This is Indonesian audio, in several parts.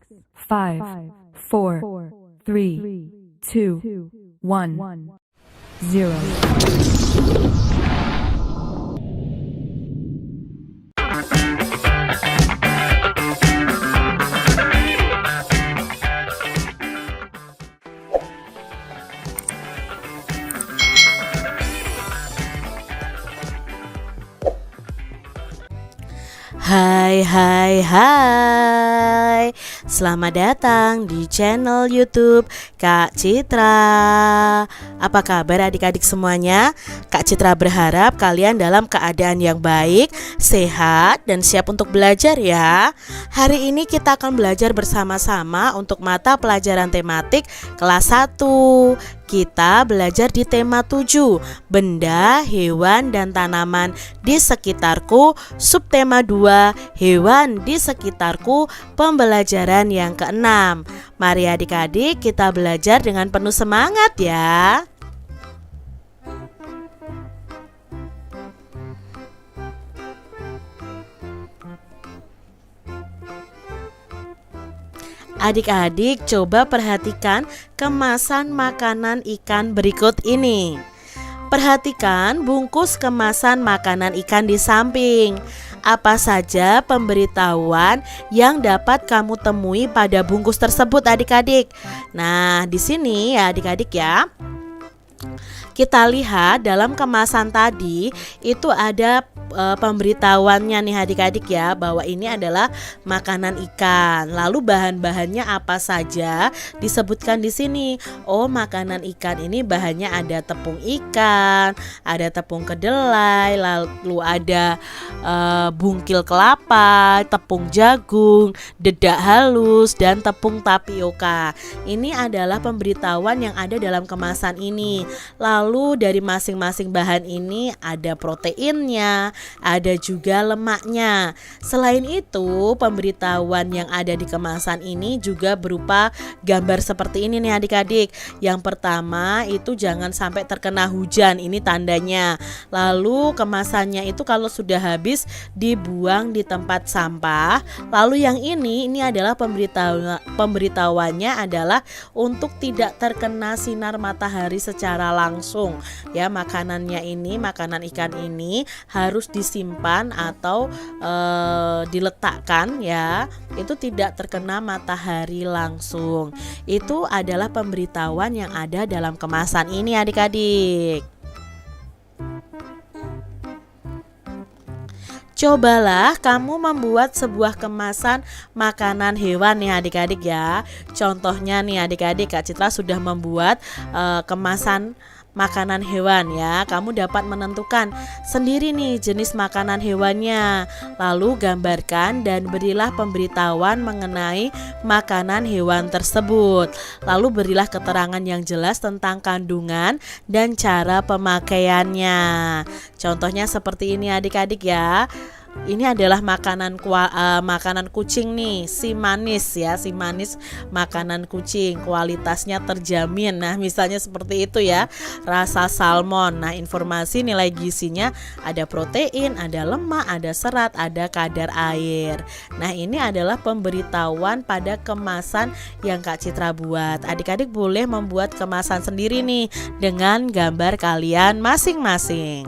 5, 4, 3, 2, 1, 0. Hai. Selamat datang di channel YouTube Kak Citra. Apa kabar adik-adik semuanya? Kak Citra berharap kalian dalam keadaan yang baik, sehat, dan siap untuk belajar ya. Hari ini kita akan belajar bersama-sama untuk mata pelajaran tematik kelas 1. Kita belajar di tema 7, benda, hewan, dan tanaman di sekitarku. Subtema 2, hewan di sekitarku, pembelajaran yang ke-6. Mari adik-adik kita belajar dengan penuh semangat ya. Adik-adik coba perhatikan kemasan makanan ikan berikut ini. Perhatikan bungkus kemasan makanan ikan di samping. Apa saja pemberitahuan yang dapat kamu temui pada bungkus tersebut adik-adik? Nah, di sini ya adik-adik ya. Kita lihat dalam kemasan tadi itu ada pemberitahuannya nih adik-adik ya, bahwa ini adalah makanan ikan. Lalu bahan-bahannya apa saja disebutkan di sini. Oh, makanan ikan ini bahannya ada tepung ikan, ada tepung kedelai, lalu ada bungkil kelapa, tepung jagung, dedak halus, dan tepung tapioka. Ini adalah pemberitahuan yang ada dalam kemasan ini. Lalu dari masing-masing bahan ini ada proteinnya, ada juga lemaknya. Selain itu, pemberitahuan yang ada di kemasan ini juga berupa gambar seperti ini nih adik-adik. Yang pertama itu jangan sampai terkena hujan, ini tandanya. Lalu kemasannya itu kalau sudah habis dibuang di tempat sampah. Lalu yang ini adalah pemberitahuannya adalah untuk tidak terkena sinar matahari secara langsung. Ya, makanannya ini, makanan ikan ini harus disimpan atau diletakkan ya, itu tidak terkena matahari langsung. Itu adalah pemberitahuan yang ada dalam kemasan ini adik-adik. Cobalah kamu membuat sebuah kemasan makanan hewan nih adik-adik ya. Contohnya nih adik-adik, Kak Citra sudah membuat kemasan makanan hewan ya. Kamu dapat menentukan sendiri nih jenis makanan hewannya. Lalu gambarkan dan berilah pemberitahuan mengenai makanan hewan tersebut. Lalu berilah keterangan yang jelas tentang kandungan dan cara pemakaiannya. Contohnya seperti ini adik-adik ya. Ini adalah makanan kucing nih, si manis ya, si manis makanan kucing, kualitasnya terjamin. Nah, misalnya seperti itu ya, rasa salmon. Nah, informasi nilai gizinya ada protein, ada lemak, ada serat, ada kadar air. Nah, ini adalah pemberitahuan pada kemasan yang Kak Citra buat. Adik-adik boleh membuat kemasan sendiri nih dengan gambar kalian masing-masing.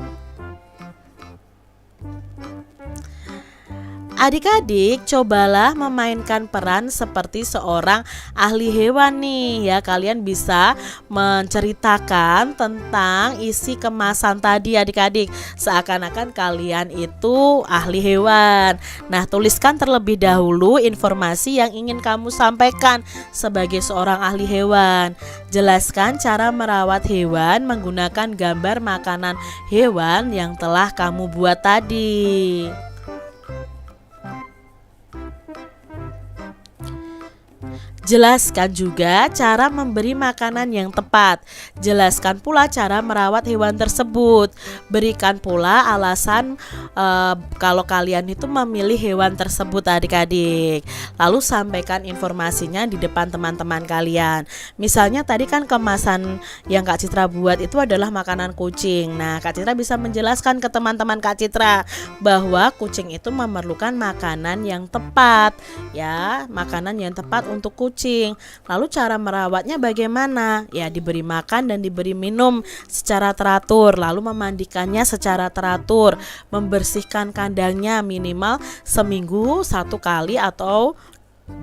Adik-adik cobalah memainkan peran seperti seorang ahli hewan nih ya. Kalian bisa menceritakan tentang isi kemasan tadi adik-adik, seakan-akan kalian itu ahli hewan. Nah, tuliskan terlebih dahulu informasi yang ingin kamu sampaikan sebagai seorang ahli hewan. Jelaskan cara merawat hewan menggunakan gambar makanan hewan yang telah kamu buat tadi. Jelaskan juga cara memberi makanan yang tepat. Jelaskan pula cara merawat hewan tersebut. Berikan pula alasan kalau kalian itu memilih hewan tersebut adik-adik. Lalu sampaikan informasinya di depan teman-teman kalian. Misalnya tadi kan kemasan yang Kak Citra buat itu adalah makanan kucing. Nah, Kak Citra bisa menjelaskan ke teman-teman Kak Citra bahwa kucing itu memerlukan makanan yang tepat, ya, makanan yang tepat untuk kucing. Lalu cara merawatnya bagaimana? Ya, diberi makan dan diberi minum secara teratur, lalu memandikannya secara teratur, membersihkan kandangnya minimal seminggu 1 kali atau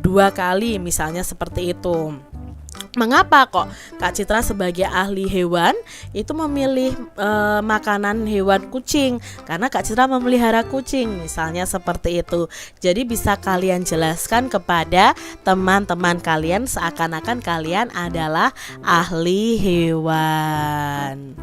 2 kali, misalnya seperti itu. Mengapa kok Kak Citra sebagai ahli hewan itu memilih makanan hewan kucing? Karena Kak Citra memelihara kucing, misalnya seperti itu. Jadi bisa kalian jelaskan kepada teman-teman kalian seakan-akan kalian adalah ahli hewan.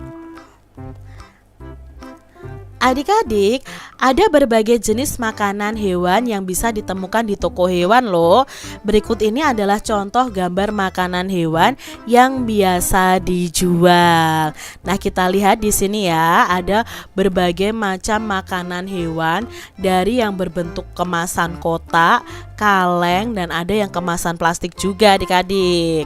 Adik-adik, ada berbagai jenis makanan hewan yang bisa ditemukan di toko hewan loh. Berikut ini adalah contoh gambar makanan hewan yang biasa dijual. Nah, kita lihat di sini ya, ada berbagai macam makanan hewan dari yang berbentuk kemasan kotak, kaleng, dan ada yang kemasan plastik juga adik-adik.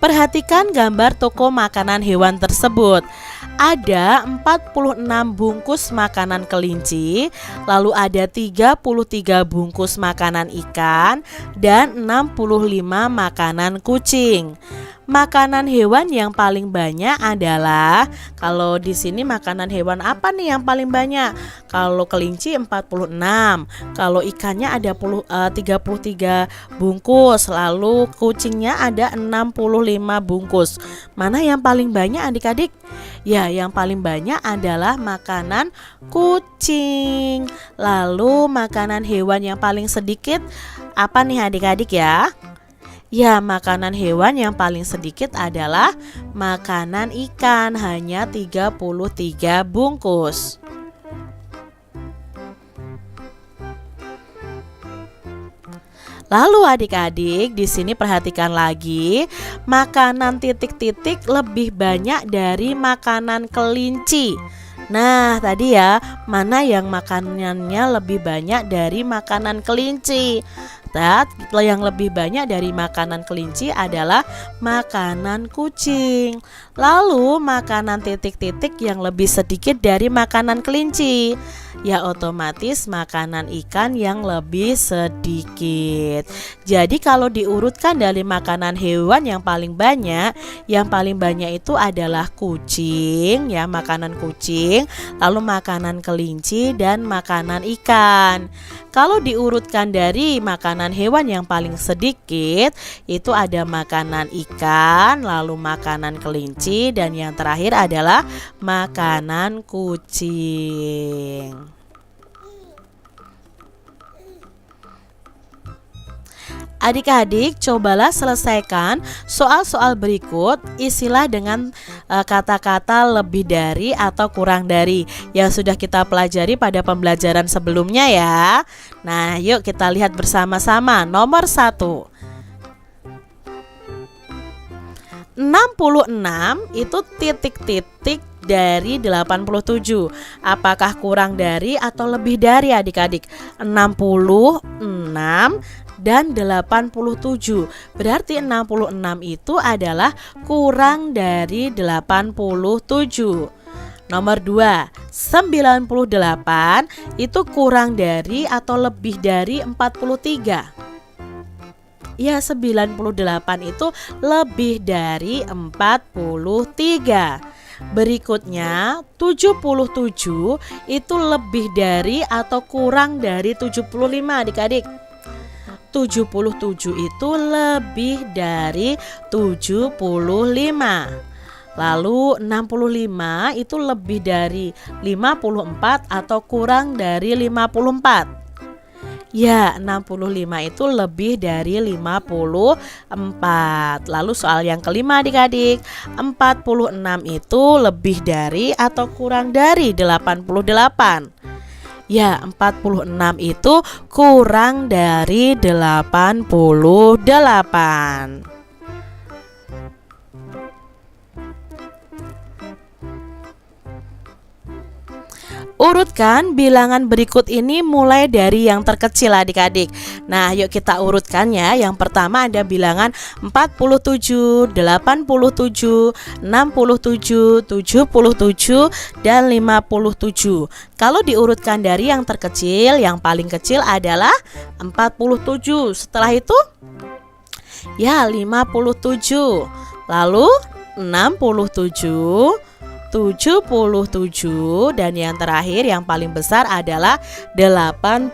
Perhatikan gambar toko makanan hewan tersebut. Ada 46 bungkus makanan kelinci, lalu ada 33 bungkus makanan ikan, dan 65 makanan kucing. Makanan hewan yang paling banyak adalah, kalau di sini makanan hewan apa nih yang paling banyak? Kalau kelinci 46, kalau ikannya ada 33 bungkus, lalu kucingnya ada 65 bungkus. Mana yang paling banyak adik-adik? Ya, yang paling banyak adalah makanan kucing. Lalu makanan hewan yang paling sedikit apa nih adik-adik ya? Ya, makanan hewan yang paling sedikit adalah makanan ikan, hanya 33 bungkus. Lalu adik-adik, di sini perhatikan lagi, makanan titik-titik lebih banyak dari makanan kelinci. Nah, tadi ya, mana yang makanannya lebih banyak dari makanan kelinci? Yang lebih banyak dari makanan kelinci adalah makanan kucing. Lalu makanan titik-titik yang lebih sedikit dari makanan kelinci, ya otomatis makanan ikan yang lebih sedikit. Jadi kalau diurutkan dari makanan hewan yang paling banyak itu adalah kucing, ya, makanan kucing, lalu makanan kelinci dan makanan ikan. Kalau diurutkan dari makanan hewan yang paling sedikit, itu ada makanan ikan, lalu makanan kelinci, dan yang terakhir adalah makanan kucing. Adik-adik, cobalah selesaikan soal-soal berikut. Isilah dengan kata-kata lebih dari atau kurang dari yang sudah kita pelajari pada pembelajaran sebelumnya ya. Nah, yuk kita lihat bersama-sama. Nomor 1. 66 itu titik-titik dari 87. Apakah kurang dari atau lebih dari adik-adik? 66 dan 87. Berarti 66 itu adalah kurang dari 87. Nomor 2, 98 itu kurang dari atau lebih dari 43. Ya, 98 itu lebih dari 43. Berikutnya 77 itu lebih dari atau kurang dari 75 adik-adik. 77 itu lebih dari 75. Lalu 65 itu lebih dari 54 atau kurang dari 54. Ya, 65 itu lebih dari 54. Lalu soal yang kelima adik-adik, 46 itu lebih dari atau kurang dari 88. Ya, 46 itu kurang dari 88. Urutkan bilangan berikut ini mulai dari yang terkecil adik-adik. Nah, yuk kita urutkan ya. Yang pertama ada bilangan 47, 87, 67, 77, dan 57. Kalau diurutkan dari yang terkecil, yang paling kecil adalah 47. Setelah itu ya 57. Lalu 67, 77, dan yang terakhir yang paling besar adalah 87.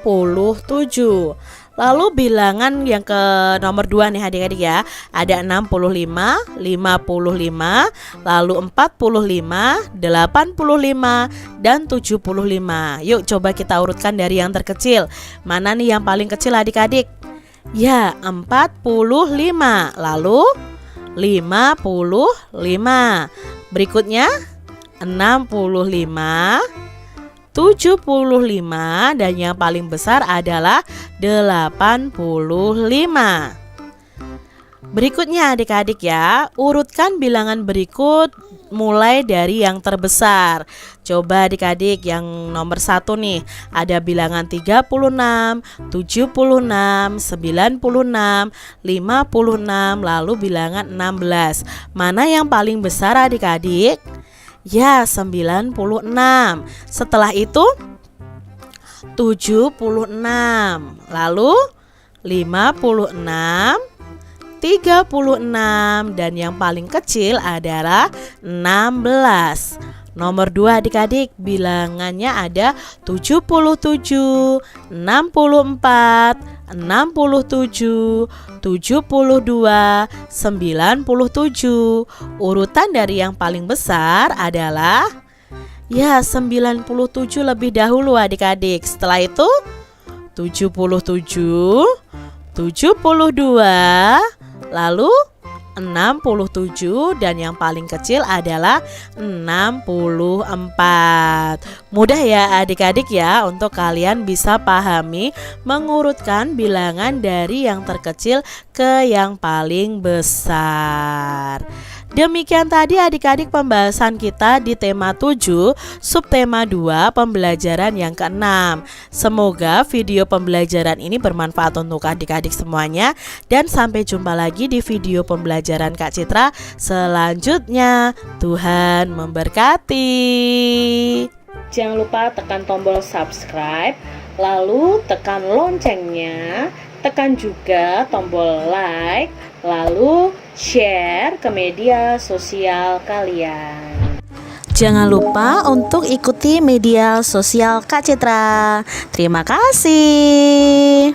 Lalu bilangan yang ke nomor 2 nih adik-adik ya. Ada 65, 55, lalu 45, 85, dan 75. Yuk coba kita urutkan dari yang terkecil. Mana nih yang paling kecil adik-adik? Ya, 45. Lalu 55. Berikutnya 65, 75, dan yang paling besar adalah 85. Berikutnya adik-adik ya, urutkan bilangan berikut mulai dari yang terbesar. Coba adik-adik yang nomor 1 nih, ada bilangan 36, 76, 96, 56, lalu bilangan 16. Mana yang paling besar adik-adik? Ya, 96. Setelah itu 76, lalu 56, 36, dan yang paling kecil adalah 16. Nomor 2 adik-adik, bilangannya ada 77, 64, 67, 72, 97. Urutan dari yang paling besar adalah ya 97 lebih dahulu adik-adik. Setelah itu 77, 72, lalu 67, dan yang paling kecil adalah 64. Mudah ya adik-adik ya untuk kalian bisa pahami mengurutkan bilangan dari yang terkecil ke yang paling besar. Demikian tadi adik-adik pembahasan kita di tema 7, subtema 2, pembelajaran yang ke-6. Semoga video pembelajaran ini bermanfaat untuk adik-adik semuanya, dan sampai jumpa lagi di video pembelajaran Kak Citra selanjutnya. Tuhan memberkati. Jangan lupa tekan tombol subscribe, lalu tekan loncengnya, tekan juga tombol like, lalu share ke media sosial kalian. Jangan lupa untuk ikuti media sosial Kak Citra. Terima kasih.